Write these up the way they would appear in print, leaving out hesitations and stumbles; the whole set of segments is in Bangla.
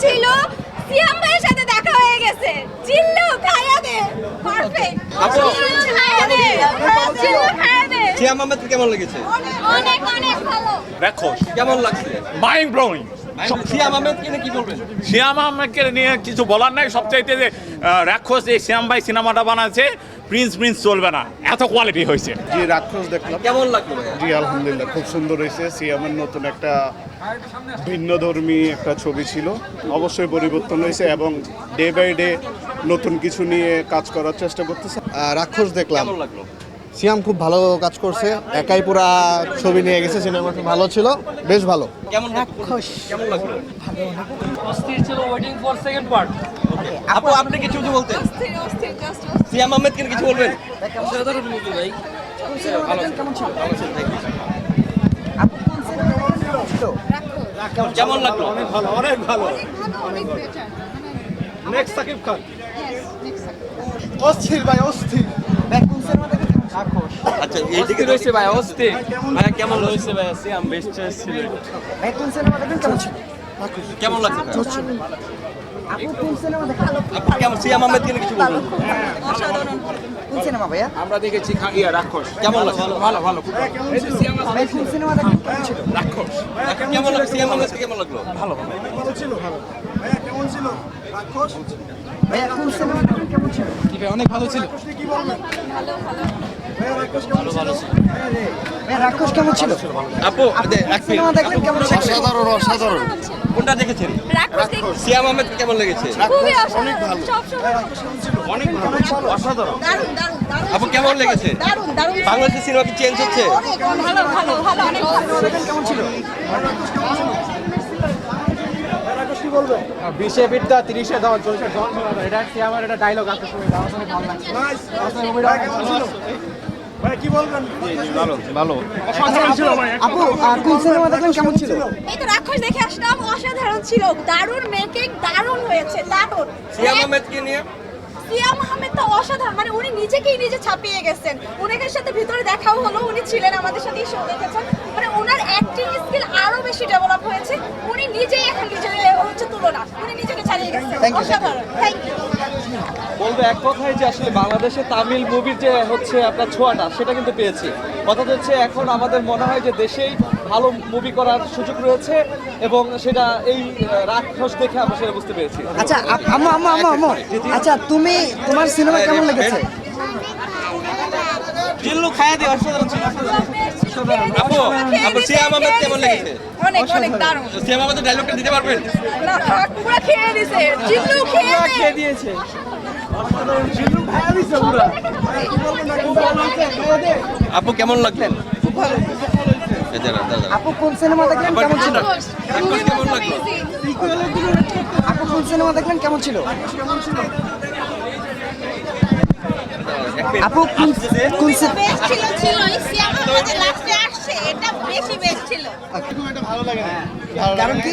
ছিল সিয়াম ভাইয়ের সাথে দেখা হয়ে গেছে। জিল্লু খাইয়া দে, পারফেক্ট। খাইয়া দে, জিল্লু খাইয়া দে। সিয়াম আহমেদকে কেমন লেগেছে? অনেক অনেক ভালো। রাক্ষস কেমন লাগছে? Mind blowing. সিয়াম আহমেদকে নিয়ে কি বলবেন? শ্যাম আহমেদকে নিয়ে কিছু বলার নাই। সবচাইতে যে রাক্ষস এই শ্যাম ভাই সিনেমাটা বানাচ্ছে, প্রিন্স চলবে না, এত কোয়ালিটি হয়েছে। জি রাক্ষস দেখলাম, কেমন লাগলো ভাইয়া? জি আলহামদুলিল্লাহ খুব সুন্দর হয়েছে। সিয়ামের নতুন একটা ভিন্নধর্মী একটা ছবি ছিল, অবশ্যই পরিবর্তন হয়েছে এবং ডে বাই ডে নতুন কিছু নিয়ে কাজ করার চেষ্টা করতেছে। রাক্ষস দেখলাম, কেমন লাগলো? সিয়াম খুব ভালো কাজ করছে, একাই পুরা ছবি নিয়ে গেছে, সিনেমাটা ভালো ছিল, বেশ ভালো। কেমন কেমন লাগলো? অস্থির ছিল, ওয়েটিং ফর সেকেন্ড পার্ট। আপু আপনি কিছু বলতেন? অস্থির অস্থির জাস্ট সিয়াম আহমেদকে নিয়ে কিছু বলবেন? অসাধারণ মুভি ভাই। কেমন লাগলো? অনেক ভালো, অনেক ভালো। অনেক better. Next Shakib Khan. Next অস্থির ভাই, অস্থির। আচ্ছা এইদিকে রয়েছে ভাই, অস্থির। ভাইয়া কেমন লাগছে? হয়েছে ভাই, সিয়াম বেস্ট চয়েস ছিল। কেমন লাগছে ভাইয়া? আপু কেমন সিয়াম আহমেদকে নিয়ে কিছু বলবেন? অসাধারণ। আমরা দেখেছি রাক্ষস। কেমন লাগছে? ভালো ভালো। রাক্ষস কেমন লাগছে? সিয়াম আহমেদকে কেমন লাগলো? অনেক ভালো ছিল। রাক্ষস কেমন ছিল? আপু সিনেমা দেখলেন কেমন ছিল? অসাধারণ অসাধারণ। কোনটা দেখেছেন? রাক্ষস দেখি সিয়াম আহমেদকে কেমন লেগেছে? খুবই অসাধারণ। সব সময় অনেক ভালো, অসাধারণ। দারুণ দারুণ দারুণ। আপু কেমন লেগেছে? দারুণ দারুণ। বাংলাদেশের সিনেমা কি চেঞ্জ হচ্ছে? অনেক ভালো ভালো ভালো অনেক ভালো। কেমন ছিল? 20-এ বিদ্যা 30-এ দাও, 40-এ জন শোনা। এটা সিয়ামের একটা ডায়লগ আছে, শুনে দাও, অনেক ভালো লাগছে। ভাই কি বলবেন? ভালো। আপু কোন সিনেমা দেখলেন কেমন ছিল? এই তো রাক্ষস দেখে আসলাম, অসাধারণ ছিল। দারুণ মেকিং, দারুণ হয়েছে, দারুণ। সিয়াম আহমেদকে নিয়ে সিয়াম আহমেদ তো অসাধারণ, মানে উনি নিজেকেই নিজে ছাপিয়ে গেছেন। উনার সাথে ভিতরে দেখাও হলো, উনি ছিলেন আমাদের সাথে শো দেখেছেন। মানে ওনার অ্যাক্টিং স্কিল আরো বেশি ডেভেলপ হয়েছে। উনি নিজেই এখন নিজের হচ্ছে তুলনা, উনি নিজেকে ছাড়িয়ে গেছেন। অসাধারণ, থ্যাংক ইউ। বলবো এক কথায় যে আসলে বাংলাদেশে তামিল মুভির যে হচ্ছে আপনার ছোঁয়াটা সেটা কিন্তু পেয়েছি। কথা হচ্ছে এখন আমাদের মনে হয় যে দেশেই ভালো মুভি করার সুযোগ রয়েছে এবং সেটা এই রাক্ষস দেখে আমরা সেটা বুঝতে পেরেছি। আচ্ছা আম্মু আচ্ছা তোমার সিনেমা কেমন লেগেছে? জিল্লু খায়া দিয়ে অসাধারণ ছিল। আপু আপু সিয়াম আহমেদ কেমন লেগেছে? অনেক অনেক দারুণ। সিয়াম আহমেদের ডায়লগটা দিতে পারবেন? না পুরো খেয়ে দিয়েছে, জিল্লু খেয়ে দিয়েছে। আপু কেমন লাগলেন? আপু কোন সিনেমা দেখলেন কেমন ছিল? রাক্ষস কেমন লাগলো? আপু কোন সিনেমা দেখলেন কেমন ছিল? আপু কোন বেস্ট ছিল ছিল এই সিয়াম আহমেদের লাস্টে আসছে, এটা বেশি বেস্ট ছিল। খুব একটা ভালো লাগে না। কারণ কি?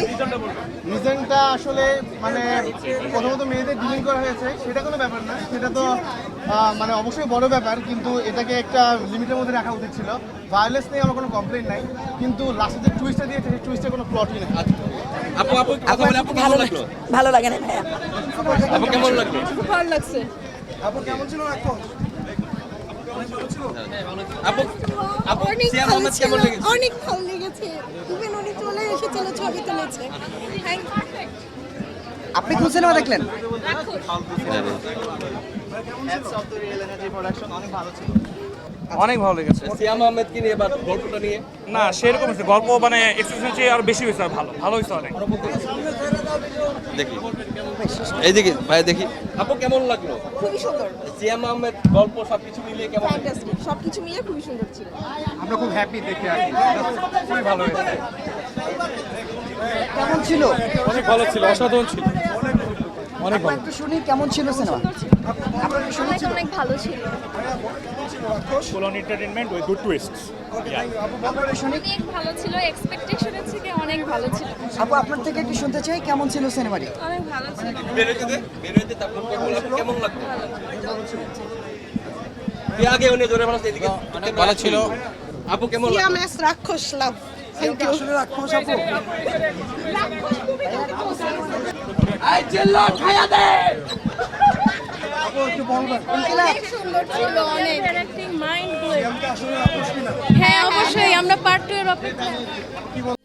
রিজনটা আসলে মানে প্রথমত মেয়েদের ডিলিং করা হয়েছে, সেটা কোনো ব্যাপার না, সেটা তো মানে অবশ্যই বড় ব্যাপার, কিন্তু এটাকে একটা লিমিটের মধ্যে রাখা উচিত ছিল। ভায়োলেন্স নিয়ে আমার কোনো কমপ্লেন নাই, কিন্তু লাস্টে যে টুইস্টটা দিয়েছে সেই টুইস্টের কোনো প্লটই নেই। আপু আপু কথা বলে আপু কেমন লাগলো? ভালো লাগে না ভাইয়া। আপু কেমন লাগলো? খুব ভালো লাগছে। আপু কেমন ছিল রাক্ষস? আপু আপু অনেক সিয়াম ভালো আহমেদ ছিল, কেমন লেগেছে? অনেক ভালো লেগেছে। ইভেন উনি চলে এসেছিল, ছবি তুলেছে। Thank you. আপনি কোন সিনেমা দেখলেন? অনেক ভালো লেগেছে। সিয়াম আহমেদকে নিয়ে বা গল্পটা নিয়ে না সেরকম হচ্ছে গল্প, মানে এক্সপেকটেশন চেয়ে আরো বেশি হয়েছে, আর ভালো হয়েছে অনেক। দেখি এইদিকে ভাই দেখি। আপু কেমন লাগলো? খুবই সুন্দর, সিয়াম আহমেদ গল্প সবকিছু মিলিয়ে কেমন লাগলো? ফ্যান্টাস্টিক, সবকিছু মিলিয়ে খুবই সুন্দর ছিল। আমরা খুব হ্যাপি দেখে আর কি, খুবই ভালো হয়েছে। কেমন ছিল? অনেক ভালো ছিল, অসাধারণ ছিল, অনেক ভালো। একটু শুনি কেমন ছিল সিনেমা? অনেক অনেক ভালো ছিল। Colon entertainment with good twists. অনেক ভালো ছিল, এক্সপেকটেশনের থেকে অনেক ভালো ছিল। আপু আপনার থেকে একটু শুনতে চাই কেমন ছিল সিনেমাটি? অনেক ভালো ছিল। বেরোতে তারপর আপু কেমন লাগলো? কে আগে উনি জোরে বলা এদিকে অনেক ভালো ছিল। আপু কেমন লাগলো? সিয়াম এস রাক্ষস লাভ। Thank you. আসলে রাক্ষস আপু অনেক সুন্দর ছিল, অনেক হ্যাঁ অবশ্যই আমরা পার্ট 2 এর অপেক্ষা